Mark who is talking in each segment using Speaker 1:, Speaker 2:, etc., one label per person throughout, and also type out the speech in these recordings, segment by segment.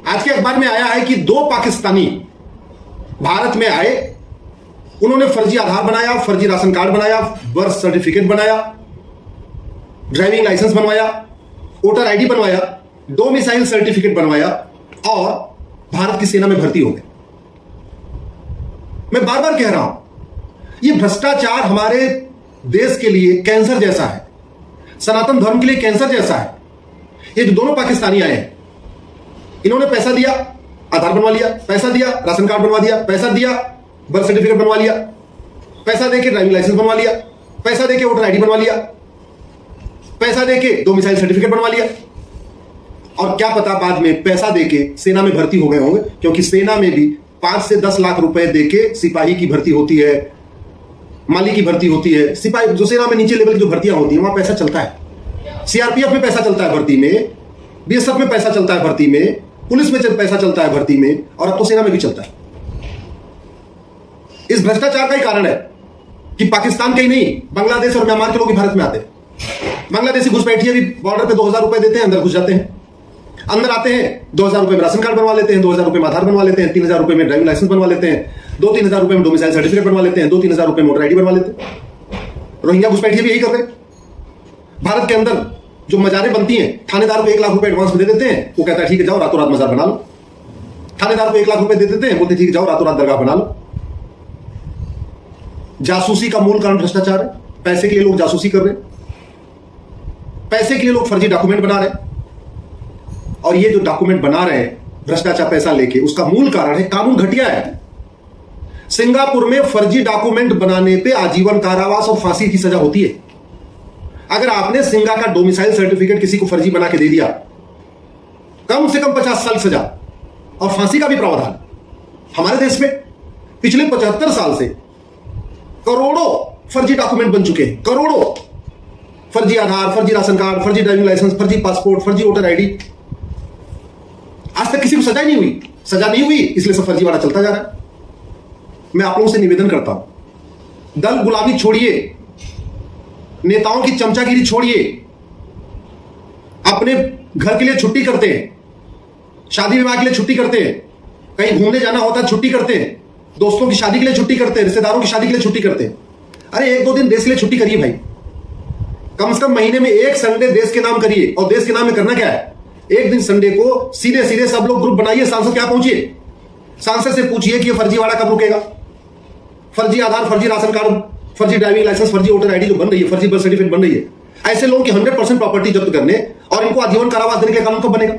Speaker 1: आज के अखबार में आया है कि 2 पाकिस्तानी भारत में आए, उन्होंने फर्जी आधार बनाया, फर्जी राशन कार्ड बनाया, बर्थ सर्टिफिकेट बनाया, ड्राइविंग लाइसेंस बनवाया, वोटर आईडी बनवाया, डोमिसाइल सर्टिफिकेट बनवाया और भारत की सेना में भर्ती हो गए। मैं बार बार कह रहा हूं, यह भ्रष्टाचार हमारे देश के लिए कैंसर जैसा है, सनातन धर्म के लिए कैंसर जैसा है। ये जो दोनों पाकिस्तानी आए हैं, इन्होंने पैसा दिया, आधार बनवा लिया, पैसा दिया, राशन कार्ड बनवा दिया, पैसा दिया, बर्थ सर्टिफिकेट बनवा लिया, पैसा देके ड्राइविंग लाइसेंस बनवा लिया, पैसा देके वोटर आईडी बनवा लिया, पैसा देके डोमिसाइल सर्टिफिकेट बनवा लिया। और क्या पता बाद में पैसा देके सेना में भर्ती हो गए होंगे, क्योंकि सेना में भी 5 से 10 लाख रुपए देके सिपाही की भर्ती होती है, माली की भर्ती होती है। सिपाही जो सेना में नीचे लेवल की जो भर्तियां होती हैं, वहां पैसा चलता है। सीआरपीएफ में पैसा चलता है भर्ती में, बीएसएफ में पैसा चलता है भर्ती में, पुलिस में पैसा चलता है भर्ती में, और अब तो सेना में भी चलता है। इस भ्रष्टाचार का ही कारण है कि पाकिस्तान के ही नहीं, बांग्लादेश और म्यांमार के लोग भी भारत में आते हैं। बांग्लादेशी घुसपैठिए भी बॉर्डर पे 2000 रुपए देते हैं, अंदर घुस जाते हैं। अंदर आते हैं, 2000 रुपए में राशन कार्ड बनवा लेते हैं, 2000 रुपए में आधार बनवा लेते हैं, 3000 रुपए में ड्राइविंग लाइसेंस बनवा लेते हैं, 2-3 रुपए में डोमिसाइल सर्टिफिकेट बनवा लेते हैं, 2-3 रुपए में वोटर आईडी बनवा लेते हैं। रोहिंग्या घुसपैठिए भी यही कर रहे हैं। भारत के अंदर जो मजारें बनती हैं, थानेदार को 1 लाख रुपए एडवांस में दे देते हैं, वो कहता है ठीक है जाओ रातों रात मजार बना लो। थानेदार को 1 लाख रुपए दे देते हैं, बोलते ठीक है जाओ रातों रात दरगाह बना लो। जासूसी का मूल कारण भ्रष्टाचार है। पैसे के लिए लोग जासूसी कर रहे हैं, पैसे के लिए लोग फर्जी डॉक्यूमेंट बना रहे हैं, और ये जो डॉक्यूमेंट बना रहे हैं भ्रष्टाचार पैसा लेके, उसका मूल कारण है कानून घटिया है। सिंगापुर में फर्जी डॉक्यूमेंट बनाने पे आजीवन कारावास और फांसी की सजा होती है। अगर आपने सिंगा का डोमिसाइल सर्टिफिकेट किसी को फर्जी बना के दे दिया, कम से कम 50 साल सजा और फांसी का भी प्रावधान। हमारे देश में पिछले 75 साल से करोड़ों फर्जी डॉक्यूमेंट बन चुके हैं, करोड़ों। फर्जी आधार, फर्जी राशन कार्ड, फर्जी ड्राइविंग लाइसेंस, फर्जी पासपोर्ट, फर्जी वोटर आईडी। आज तक किसी को सजा नहीं हुई, सजा नहीं हुई, इसलिए सब फर्जीवाड़ा चलता जा रहा है। मैं आप लोगों से निवेदन करता हूं, दल गुलामी छोड़िए, नेताओं की चमचागिरी छोड़िए। अपने घर के लिए छुट्टी करते हैं, शादी विवाह के लिए छुट्टी करते हैं, कहीं घूमने जाना होता है छुट्टी करते हैं, दोस्तों की शादी के लिए छुट्टी करते हैं, रिश्तेदारों की शादी के लिए छुट्टी करते हैं। अरे 1-2 दिन देश के लिए छुट्टी करिए भाई, कम से कम महीने में 1 संडे देश के नाम करिए। और देश के नाम में करना क्या है, एक दिन संडे को सीधे सीधे सब लोग ग्रुप बनाइए, सांसद क्या पहुंचिए, सांसद से पूछिए कि फर्जीवाड़ा कब रुकेगा। फर्जी आधार, फर्जी राशन कार्ड, फर्जी ड्राइविंग लाइसेंस, फर्जी वोटर आईडी जो बन रही है, फर्जी बर्थ सर्टिफिकेट बन रही है, ऐसे लोगों की 100% प्रॉपर्टी जब्त करने और इनको आजीवन कारावास देने के कानून कब बनेगा।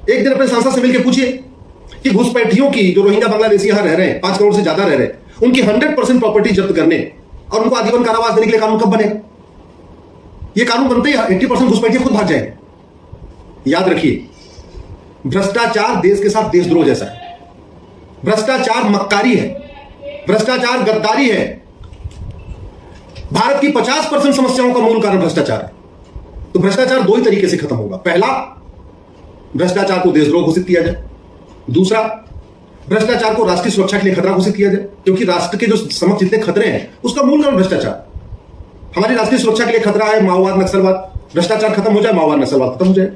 Speaker 1: एक दिन अपने सांसद से मिलकर पूछिए कि घुसपैठियों की, जो रोहिंग्या बांग्लादेशी यहां रह रहे हैं, 5 करोड़ से ज्यादा रह रहे हैं, उनकी 100% प्रॉपर्टी जब्त करने और उनको आजीवन कारावास देने के लिए कानून कब बनेगा। ये कानून बनते ही 80% घुसपैठिए खुद भाग जाएंगे। याद रखिए, भ्रष्टाचार देश के साथ देशद्रोह जैसा है। भ्रष्टाचार मक्कारी है, भ्रष्टाचार गद्दारी है। भारत की 50% समस्याओं का मूल कारण भ्रष्टाचार है। तो भ्रष्टाचार 2 ही तरीके से खत्म होगा। पहला, भ्रष्टाचार को देशद्रोह घोषित किया जाए। दूसरा, भ्रष्टाचार को राष्ट्रीय सुरक्षा के लिए खतरा घोषित किया जाए, क्योंकि राष्ट्र के जो समक्ष जितने खतरे हैं उसका मूल कारण भ्रष्टाचार। हमारी राष्ट्रीय सुरक्षा के लिए खतरा है माओवाद, नक्सलवाद, भ्रष्टाचार खत्म हो जाए, माओवाद नक्सलवाद खत्म हो जाए।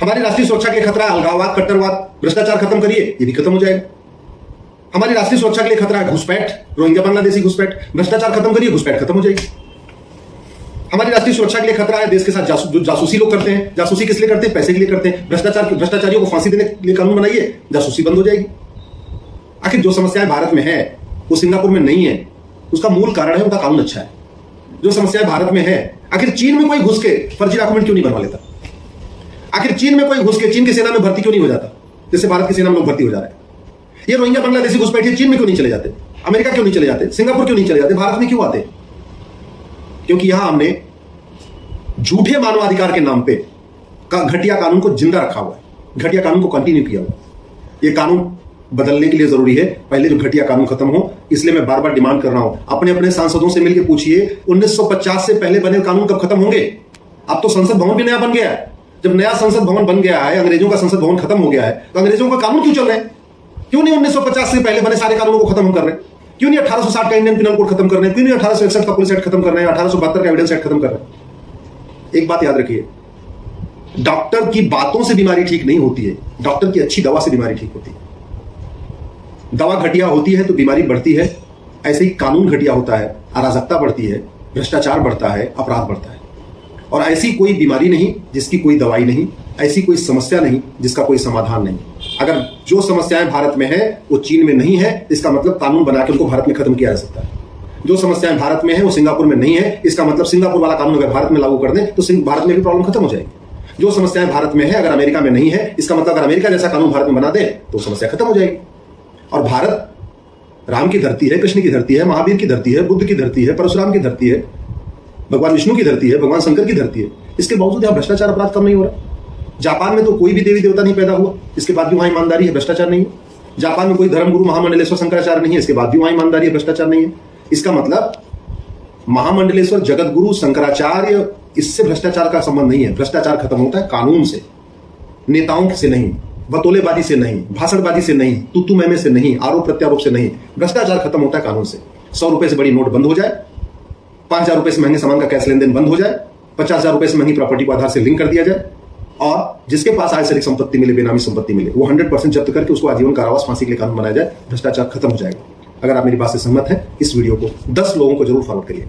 Speaker 1: हमारी राष्ट्रीय सुरक्षा के लिए खतरा है अलगाववाद, कट्टरवाद, भ्रष्टाचार खत्म करिए, ये भी खत्म हो जाएगा। हमारी राष्ट्रीय सुरक्षा के लिए खतरा है घुसपैठ, रोहिंग्या बांग्लादेशी घुसपैठ, भ्रष्टाचार खत्म करिए, घुसपैठ खत्म हो जाएगी। हमारी राष्ट्रीय सुरक्षा के लिए खतरा है देश के साथ जो जासूसी लोग करते हैं। जासूसी किस लिए करते हैं, पैसे के लिए करते हैं। भ्रष्टाचारियों को फांसी देने के लिए कानून बनाइए, जासूसी बंद हो जाएगी। आखिर जो समस्याएं भारत में है वो सिंगापुर में नहीं है, उसका मूल कारण है उनका कानून अच्छा है। जो समस्याएं भारत में है, आखिर चीन में कोई घुस के फर्जी डॉक्यूमेंट क्यों नहीं बनवा लेता। आखिर चीन में कोई घुस के चीन की सेना में भर्ती क्यों नहीं हो जाता, जैसे भारत की सेना में लोग भर्ती हो जा रहे हैं। ये रोहिंग्या बांग्लादेशी घुसपैठिए चीन में क्यों नहीं चले जाते, अमेरिका क्यों नहीं चले जाते, सिंगापुर क्यों नहीं चले जाते, भारत में क्यों आते। क्योंकि यहां हमने झूठे मानवाधिकार के नाम पे घटिया कानून को जिंदा रखा हुआ है, घटिया कानून को कंटिन्यू किया हुआ है। ये कानून बदलने के लिए जरूरी है, पहले जो घटिया कानून खत्म हो। इसलिए मैं बार बार डिमांड कर रहा हूं, अपने अपने सांसदों से मिलकर पूछिए 1950 से पहले बने कानून कब खत्म होंगे। अब तो संसद भवन भी नया बन गया है। जब नया संसद भवन बन गया है, अंग्रेजों का संसद भवन खत्म हो गया है, तो अंग्रेजों का कानून क्यों चल रहे हैं। क्यों नहीं 1950 से पहले बने सारे कानूनों को खत्म कर रहे हैं। क्यों नहीं 1860 का इंडियन पिनल कोड खत्म कर रहे हैं, क्यों नहीं 1861 का पुलिस एक्ट खत्म कर रहे हैं, 1872 का एविडेंस एक्ट खत्म कर रहे हैं। एक बात याद रखिए, डॉक्टर की बातों से बीमारी ठीक नहीं होती है, डॉक्टर की अच्छी दवा से बीमारी ठीक होती है। दवा घटिया होती है तो बीमारी बढ़ती है, ऐसे ही कानून घटिया होता है, अराजकता बढ़ती है, भ्रष्टाचार बढ़ता है, अपराध बढ़ता है। और ऐसी कोई बीमारी नहीं जिसकी कोई दवाई नहीं, ऐसी कोई समस्या नहीं जिसका कोई समाधान नहीं। अगर जो समस्याएं भारत में है वो चीन में नहीं है, इसका मतलब कानून बना के उनको भारत में खत्म किया जा सकता है। जो समस्याएं भारत में है वो सिंगापुर में नहीं है, इसका मतलब सिंगापुर वाला कानून अगर भारत में लागू कर दें तो भारत में भी प्रॉब्लम खत्म हो जाएगी। जो समस्याएं भारत में है अगर अमेरिका में नहीं है, इसका मतलब अगर अमेरिका जैसा कानून भारत में बना दे तो समस्या खत्म हो जाएगी। और भारत राम की धरती है, कृष्ण की धरती है, महावीर की धरती है, बुद्ध की धरती है, परशुराम की धरती है, भगवान विष्णु की धरती है, भगवान शंकर की धरती है। इसके बावजूद यहां भ्रष्टाचार अपराध कम नहीं हो रहा। जापान में तो कोई भी देवी देवता नहीं पैदा हुआ, इसके बाद भी वहां ईमानदारी है, भ्रष्टाचार नहीं है। जापान में कोई धर्मगुरु महामंडलेश्वर शंकराचार्य नहीं है, इसके बाद भी वहां ईमानदारी है, भ्रष्टाचार नहीं है। इसका मतलब महामंडलेश्वर जगतगुरु शंकराचार्य, इससे भ्रष्टाचार का संबंध नहीं है। भ्रष्टाचार खत्म होता है कानून से, नेताओं से नहीं, बतौलेबाजी से नहीं, भाषणबाजी से नहीं, तू मैं से नहीं, आरोप प्रत्यारोप से नहीं। भ्रष्टाचार खत्म होता है कानून से। 100 रुपए से बड़ी नोट बंद हो जाए, 5,000 रुपए से महंगे सामान का कैश लेन देन बंद हो जाए, 50,000 रुपए से महंगी प्रॉपर्टी को आधार से लिंक कर दिया जाए, और जिसके पास आय से अधिक संपत्ति मिले, बेनामी संपत्ति मिले, वो 100% जब्त करके उसको आजीवन कारावास, फांसी के लिए कानून बनाया जाए। भ्रष्टाचार खत्म हो जाएगा। अगर आप मेरी बात से सहमत हैं, इस वीडियो को 10 लोगों को जरूर फॉरवर्ड करिए।